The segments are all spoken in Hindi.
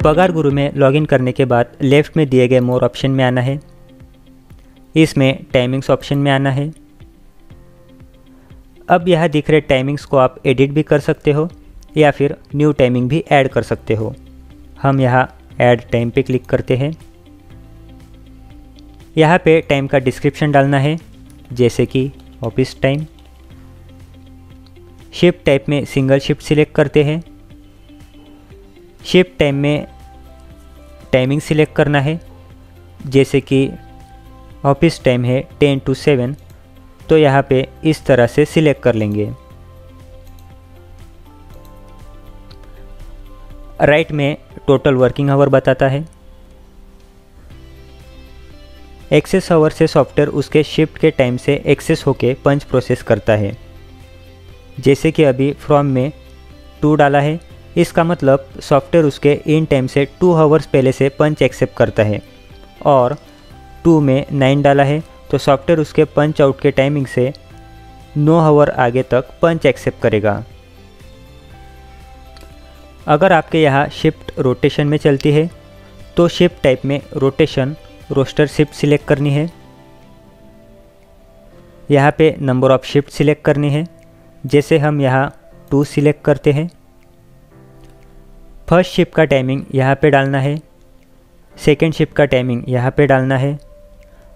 पगार गुरु में लॉगिन करने के बाद लेफ़्ट में दिए गए मोर ऑप्शन में आना है। इसमें टाइमिंग्स ऑप्शन में आना है। अब यहाँ दिख रहे टाइमिंग्स को आप एडिट भी कर सकते हो या फिर न्यू टाइमिंग भी ऐड कर सकते हो। हम यहाँ ऐड टाइम पे क्लिक करते हैं। यहाँ पे टाइम का डिस्क्रिप्शन डालना है, जैसे कि ऑफिस टाइम। शिफ्ट टाइप में सिंगल शिफ्ट सिलेक्ट करते हैं। शिफ्ट टाइम में टाइमिंग सिलेक्ट करना है, जैसे कि ऑफिस टाइम है 10 to 7, तो यहाँ पे इस तरह से सिलेक्ट कर लेंगे। राइट में टोटल वर्किंग आवर बताता है। एक्सेस आवर से सॉफ्टवेयर उसके शिफ्ट के टाइम से एक्सेस होके पंच प्रोसेस करता है। जैसे कि अभी फ्रॉम में 2 डाला है, इसका मतलब सॉफ्टवेयर उसके इन टाइम से 2 आवर्स पहले से पंच एक्सेप्ट करता है। और 2 में 9 डाला है तो सॉफ्टवेयर उसके पंच आउट के टाइमिंग से 9 आवर आगे तक पंच एक्सेप्ट करेगा। अगर आपके यहाँ शिफ्ट रोटेशन में चलती है तो शिफ्ट टाइप में रोटेशन रोस्टर शिफ्ट सिलेक्ट करनी है। यहाँ पे नंबर ऑफ शिफ्ट सिलेक्ट करनी है, जैसे हम यहाँ 2 सिलेक्ट करते हैं। फर्स्ट शिफ्ट का टाइमिंग यहाँ पे डालना है, सेकेंड शिफ्ट का टाइमिंग यहाँ पे डालना है।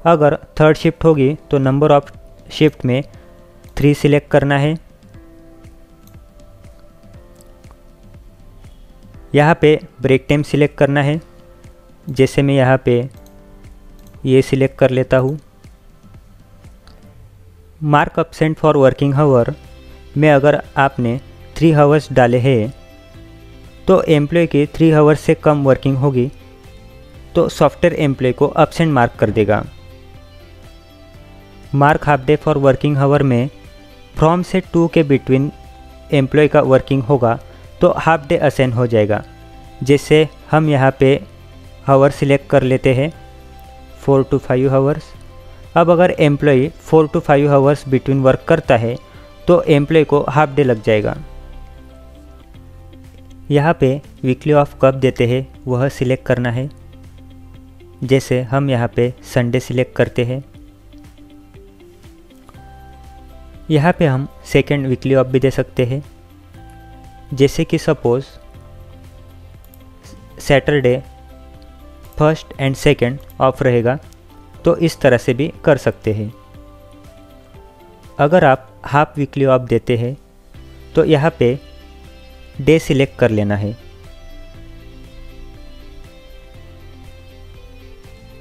अगर थर्ड शिफ्ट होगी तो नंबर ऑफ शिफ्ट में 3 सिलेक्ट करना है। यहाँ पे ब्रेक टाइम सिलेक्ट करना है, जैसे मैं यहाँ पे ये सिलेक्ट कर लेता हूँ। Mark absent for working hour में अगर आपने 3 आवर्स डाले हैं तो एम्प्लॉय की 3 आवर्स से कम वर्किंग होगी तो सॉफ्टवेयर एम्प्लॉय को एब्सेंट मार्क कर देगा। Mark half day for working hour में फ्रॉम से 2 के बिटवीन एम्प्लॉय का वर्किंग होगा तो हाफ डे असाइन हो जाएगा। जैसे हम यहाँ पे आवर सिलेक्ट कर लेते हैं 4 to 5 आवर्स। अब अगर employ 4 to 5 hours between work करता है तो एम्प्लॉय को हाफ डे लग जाएगा। यहाँ पे वीकली ऑफ कब देते हैं वह सिलेक्ट करना है, जैसे हम यहाँ पे संडे सिलेक्ट करते हैं। यहाँ पे हम सेकेंड वीकली ऑफ भी दे सकते हैं, जैसे कि suppose Saturday first and second of रहेगा तो इस तरह से भी कर सकते हैं। अगर आप हाफ वीकली ऑफ देते हैं तो यहाँ पे डे सिलेक्ट कर लेना है।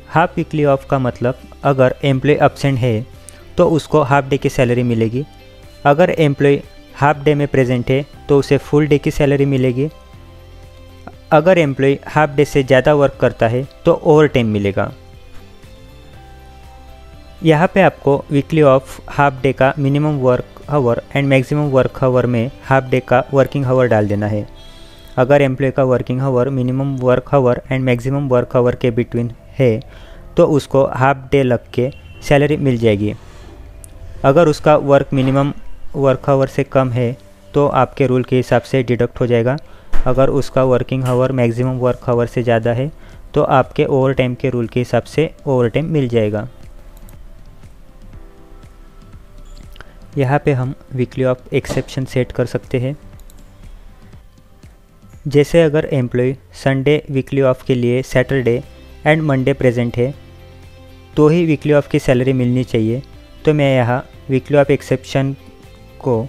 हाफ वीकली ऑफ का मतलब अगर एम्प्लॉय एब्सेंट है तो उसको हाफ डे की सैलरी मिलेगी। अगर एम्प्लॉय हाफ डे में प्रेजेंट है तो उसे फुल डे की सैलरी मिलेगी। अगर एम्प्लॉय हाफ डे से ज़्यादा वर्क करता है तो ओवर टाइम मिलेगा। यहाँ पे आपको वीकली ऑफ हाफ डे का minimum work hour and maximum work hour में हाफ डे का वर्किंग आवर डाल देना है। अगर एम्प्लॉय का working hour minimum work hour and maximum work hour के बिटवीन है तो उसको हाफ डे लग के सैलरी मिल जाएगी। अगर उसका वर्क मिनिमम वर्क आवर से कम है तो आपके रूल के हिसाब से डिडक्ट हो जाएगा। अगर उसका working hour maximum work hour से ज़्यादा है तो आपके ओवर टाइम के रूल के हिसाब से ओवर टाइम मिल जाएगा। यहाँ पे हम वीकली ऑफ एक्सेप्शन सेट कर सकते हैं, जैसे अगर एम्प्लॉय संडे वीकली ऑफ के लिए सैटरडे एंड मंडे प्रेजेंट है तो ही वीकली ऑफ की सैलरी मिलनी चाहिए। तो मैं यहाँ वीकली ऑफ एक्सेप्शन को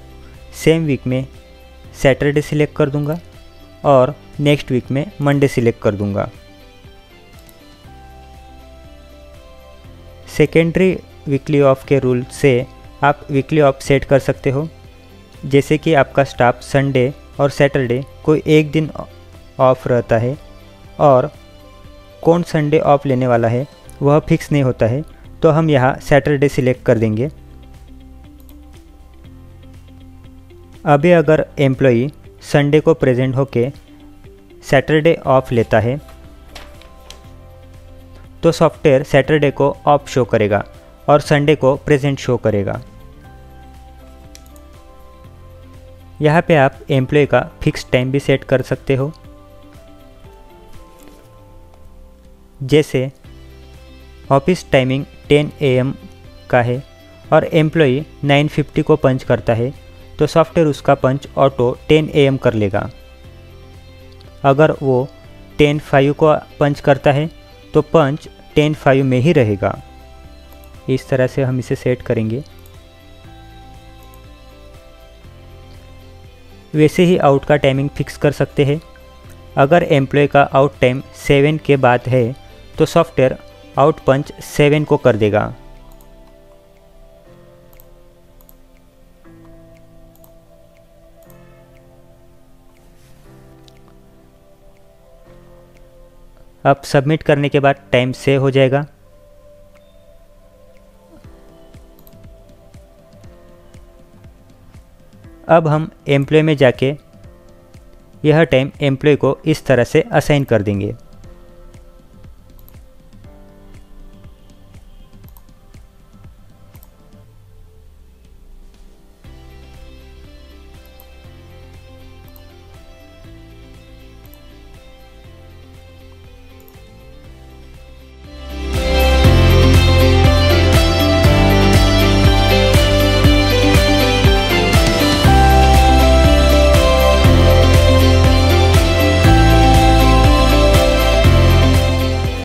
सेम वीक में सैटरडे सिलेक्ट कर दूँगा और नेक्स्ट वीक में मंडे सिलेक्ट कर दूँगा। सेकेंडरी वीकली ऑफ के रूल से आप वीकली ऑफ सेट कर सकते हो, जैसे कि आपका स्टाफ संडे और सैटरडे कोई एक दिन ऑफ रहता है और कौन संडे ऑफ लेने वाला है वह फिक्स नहीं होता है, तो हम यहाँ सैटरडे सिलेक्ट कर देंगे। अभी अगर एम्प्लॉई संडे को प्रेजेंट होके सैटरडे ऑफ लेता है तो सॉफ्टवेयर सैटरडे को ऑफ शो करेगा और संडे को प्रेजेंट शो करेगा। यहाँ पे आप एम्प्लॉय का फिक्स टाइम भी सेट कर सकते हो। जैसे ऑफिस टाइमिंग 10 AM का है और एम्प्लॉई 9:50 को पंच करता है तो सॉफ्टवेयर उसका पंच ऑटो 10 AM कर लेगा। अगर वो 10:05 को पंच करता है तो पंच 10:05 में ही रहेगा। इस तरह से हम इसे सेट करेंगे। वैसे ही आउट का टाइमिंग फिक्स कर सकते हैं। अगर एम्प्लॉय का आउट टाइम 7 के बाद है तो सॉफ्टवेयर आउट पंच 7 को कर देगा। अब सबमिट करने के बाद टाइम सेव हो जाएगा। अब हम एम्प्लॉय में जाके यह टाइम एम्प्लॉय को इस तरह से असाइन कर देंगे।